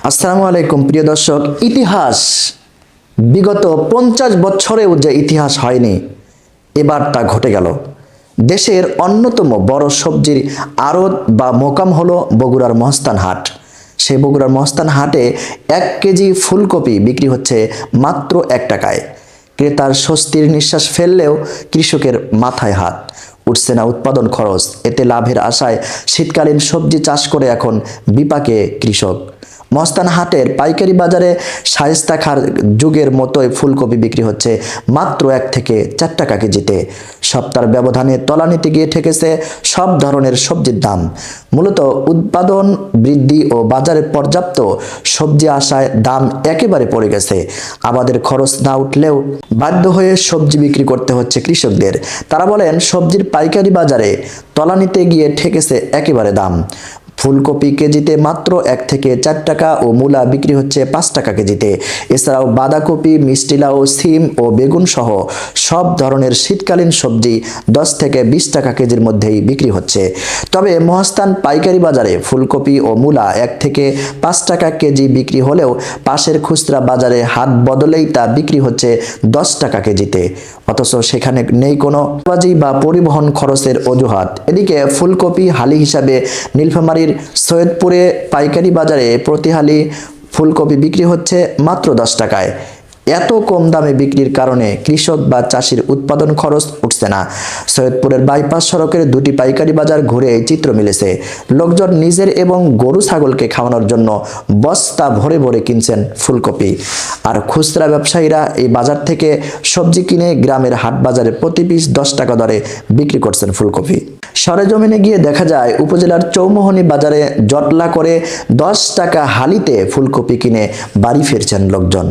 আসসালামু আলাইকুম প্রিয় দর্শক। ইতিহাস বিগত 50 বছরেও যে ইতিহাস হয়নি, এবার তা ঘটে গেল। দেশের অন্যতম বড় সবজির আড়ত বা মোকাম হলো বগুড়ার মহস্তান হাট। সেই বগুড়ার মহস্তান হাটে 1 কেজি ফুলকপি বিক্রি হচ্ছে মাত্র 1 টাকায়। ক্রেতার স্বস্তির নিঃশ্বাস ফেললেও কৃষকের মাথায় হাত। উঠছে না উৎপাদন খরচ, এতে লাভের আশায় শীতকালীন সবজি চাষ করে এখন বিপাকে কৃষক। মহস্তান হাটের পাইকারি বাজারে শায়েস্তা খাঁর যুগের মতোই ফুলকপি বিক্রি হচ্ছে মাত্র 1 থেকে 4 টাকা কেজিতে। সপ্তাহের ব্যবধানে তলানিতে গিয়ে ঠেকেছে সব ধরনের সবজির দাম। মূলত উৎপাদন বৃদ্ধি ও বাজারে পর্যাপ্ত সবজি আসায় দাম একেবারে পড়ে গেছে। আবাদের খরচ না উঠলেও বাধ্য হয়ে সবজি বিক্রি করতে হচ্ছে কৃষকদের। তারা বলেন, সবজির পাইকারি বাজারে তলানিতে গিয়ে ঠেকেছে একেবারে দাম। ফুলকপি কেজিতে মাত্র 1 থেকে 4 টাকা ও মূলা বিক্রি হচ্ছে 5 টাকা কেজিতে। এছাড়াও বাঁধাকপি, মিষ্টি লাউ, সিম ও বেগুন সহ সব ধরনের শীতকালীন সবজি 10 থেকে 20 টাকা কেজির মধ্যেই বিক্রি হচ্ছে। তবে মহস্তান পাইকারি বাজারে ফুলকপি ও মূলা 1 থেকে 5 টাকা কেজি বিক্রি হলেও পাশের খুচরা বাজারে হাত বদলেই তা বিক্রি হচ্ছে 10 টাকা কেজিতে। অথচ সেখানে নেই কোনো বাজি বা পরিবহন খরচের অজুহাত। এদিকে ফুলকপি হালি হিসাবে নীলফামারীর সৈয়দপুরে পাইকারি বাজারে প্রতি হালি ফুলকপি বিক্রি হচ্ছে মাত্র 10 টাকায়। এত কম দামে বিক্রির কারণে কৃষক বা চাষির উৎপাদন খরচ উঠছে না। সৈয়দপুরের বাইপাস সড়কের 2টি পাইকারি বাজার ঘুরে এই চিত্র মিলেছে। লোকজন নিজের এবং গরু ছাগলকে খাওয়ানোর জন্য বস্তা ভরে ভরে কিনছেন ফুলকপি। আর খুচরা ব্যবসায়ীরা এই বাজার থেকে সবজি কিনে গ্রামের হাট বাজারে প্রতি পিস 10 টাকা দরে বিক্রি করছেন ফুলকপি। সরেজমিনে গিয়ে দেখা যায়, উপজেলার চৌমোহনী বাজারে জটলা করে 10 টাকা হালিতে ফুলকপি কিনে বাড়ি ফিরছেন লোকজন।